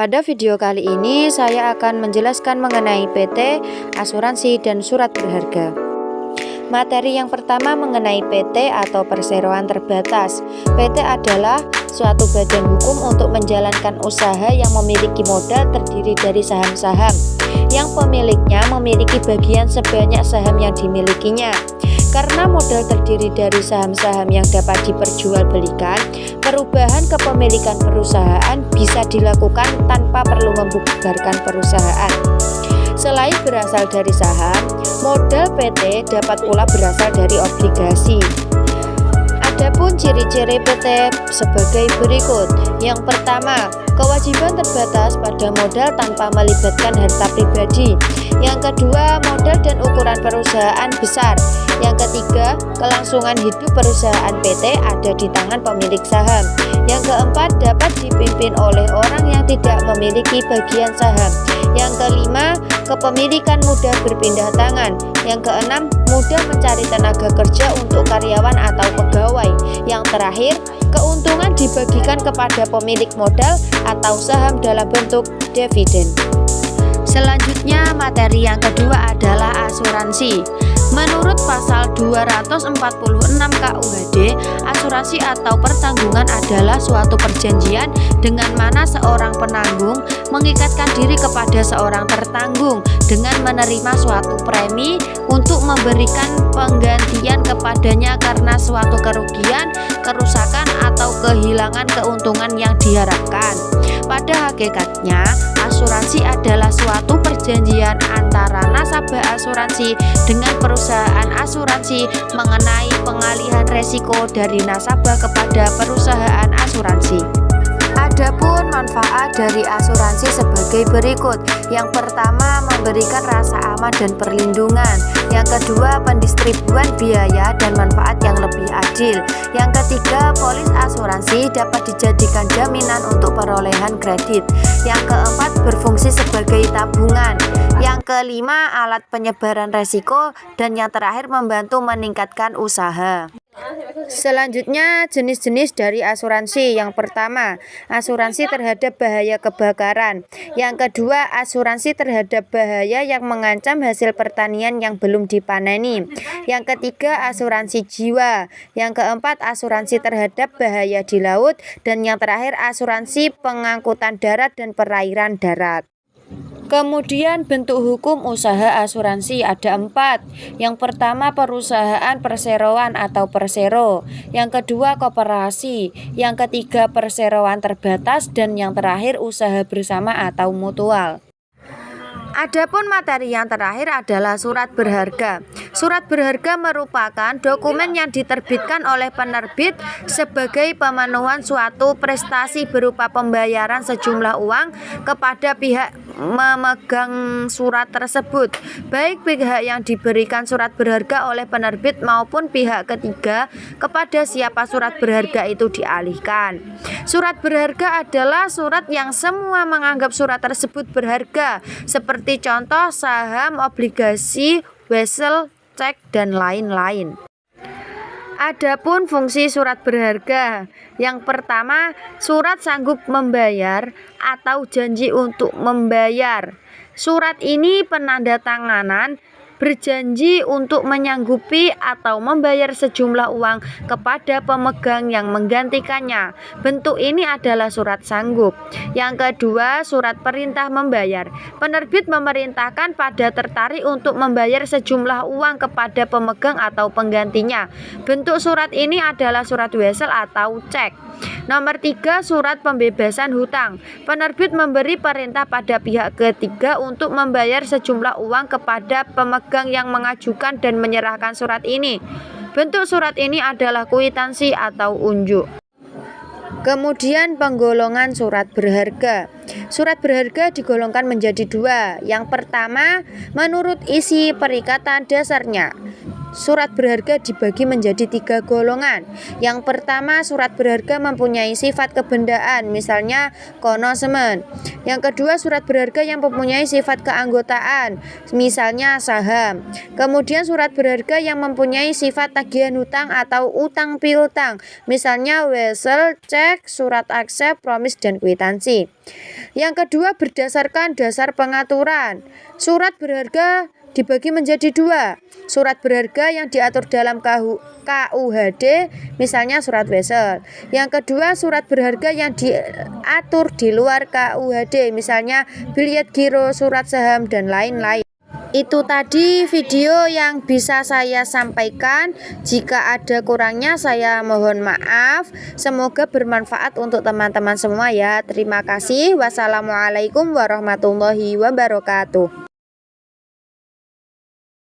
Pada video kali ini saya akan menjelaskan mengenai PT, asuransi, dan surat berharga. Materi yang pertama mengenai PT atau perseroan terbatas. PT adalah suatu badan hukum untuk menjalankan usaha yang memiliki modal terdiri dari saham-saham yang pemiliknya memiliki bagian sebanyak saham yang dimilikinya. Karena modal terdiri dari saham-saham yang dapat diperjualbelikan, perubahan kepemilikan perusahaan bisa dilakukan tanpa perlu membubarkan perusahaan. Selain berasal dari saham, modal PT dapat pula berasal dari obligasi. Adapun ciri-ciri PT sebagai berikut. Yang pertama, kewajiban terbatas pada modal tanpa melibatkan harta pribadi. Yang kedua, modal dan ukuran perusahaan besar. Yang ketiga, kelangsungan hidup perusahaan PT ada di tangan pemilik saham. Yang keempat, dapat dipimpin oleh orang yang tidak memiliki bagian saham. Yang kelima, kepemilikan mudah berpindah tangan. Yang keenam, mudah mencari tenaga kerja untuk karyawan atau pegawai. Yang terakhir, keuntungan dibagikan kepada pemilik modal atau saham dalam bentuk dividen. Selanjutnya, materi yang kedua adalah asuransi. Menurut pasal 246 KUHD, asuransi atau pertanggungan adalah suatu perjanjian dengan mana seorang penanggung mengikatkan diri kepada seorang tertanggung dengan menerima suatu premi untuk memberikan penggantian kepadanya karena suatu kerugian, kerusakan, atau kehilangan keuntungan yang diharapkan. Pada hakikatnya, asuransi adalah suatu perjanjian antara nasabah asuransi dengan perusahaan asuransi mengenai pengalihan resiko dari nasabah kepada perusahaan asuransi. Adapun manfaat dari asuransi sebagai berikut. Yang pertama, memberikan rasa aman dan perlindungan. Yang kedua, pendistribuan biaya dan manfaat yang lebih adil. Yang ketiga, polis asuransi dapat dijadikan jaminan untuk perolehan kredit. Yang keempat, berfungsi sebagai tabungan. Yang kelima, alat penyebaran resiko. Dan yang terakhir, membantu meningkatkan usaha. Selanjutnya, jenis-jenis dari asuransi. Yang pertama, asuransi terhadap bahaya kebakaran. Yang kedua, asuransi terhadap bahaya yang mengancam hasil pertanian yang belum dipaneni. Yang ketiga, asuransi jiwa. Yang keempat, asuransi terhadap bahaya di laut. Dan yang terakhir, asuransi pengangkutan darat dan perairan darat. Kemudian bentuk hukum usaha asuransi ada 4. Yang pertama, perusahaan perseroan atau persero. Yang kedua, koperasi. Yang ketiga, perseroan terbatas. Dan yang terakhir, usaha bersama atau mutual. Adapun materi yang terakhir adalah surat berharga. Surat berharga merupakan dokumen yang diterbitkan oleh penerbit sebagai pemenuhan suatu prestasi berupa pembayaran sejumlah uang kepada pihak memegang surat tersebut, baik pihak yang diberikan surat berharga oleh penerbit maupun pihak ketiga kepada siapa surat berharga itu dialihkan. Surat berharga adalah surat yang semua menganggap surat tersebut berharga, seperti contoh saham, obligasi, wesel, cek, dan lain-lain. Adapun fungsi surat berharga. Yang pertama, surat sanggup membayar atau janji untuk membayar. Surat ini penandatanganan berjanji untuk menyanggupi atau membayar sejumlah uang kepada pemegang yang menggantikannya. Bentuk ini adalah surat sanggup. Yang kedua, surat perintah membayar. Penerbit memerintahkan pada tertarik untuk membayar sejumlah uang kepada pemegang atau penggantinya. Bentuk surat ini adalah surat wesel atau cek. Nomor 3, surat pembebasan hutang. Penerbit memberi perintah pada pihak ketiga untuk membayar sejumlah uang kepada pemegang yang mengajukan dan menyerahkan surat ini. Bentuk surat ini adalah kwitansi atau unjuk. Kemudian penggolongan surat berharga. Surat berharga digolongkan menjadi 2. Yang pertama, menurut isi perikatan dasarnya. surat berharga dibagi menjadi 3 golongan. Yang pertama, surat berharga mempunyai sifat kebendaan, misalnya konosemen. Yang kedua, surat berharga yang mempunyai sifat keanggotaan, misalnya saham. Kemudian surat berharga yang mempunyai sifat tagihan hutang atau utang piutang, misalnya wesel, cek, surat aksep, promis, dan kwitansi. Yang kedua, berdasarkan dasar pengaturan. Surat berharga dibagi menjadi 2. Surat berharga yang diatur dalam KUHD, misalnya surat wesel. Yang kedua, surat berharga yang diatur di luar KUHD, misalnya biljet giro, surat saham, dan lain-lain. Itu tadi video yang bisa saya sampaikan. Jika ada kurangnya saya mohon maaf. Semoga bermanfaat untuk teman-teman semua ya. Terima kasih. Wassalamualaikum warahmatullahi wabarakatuh.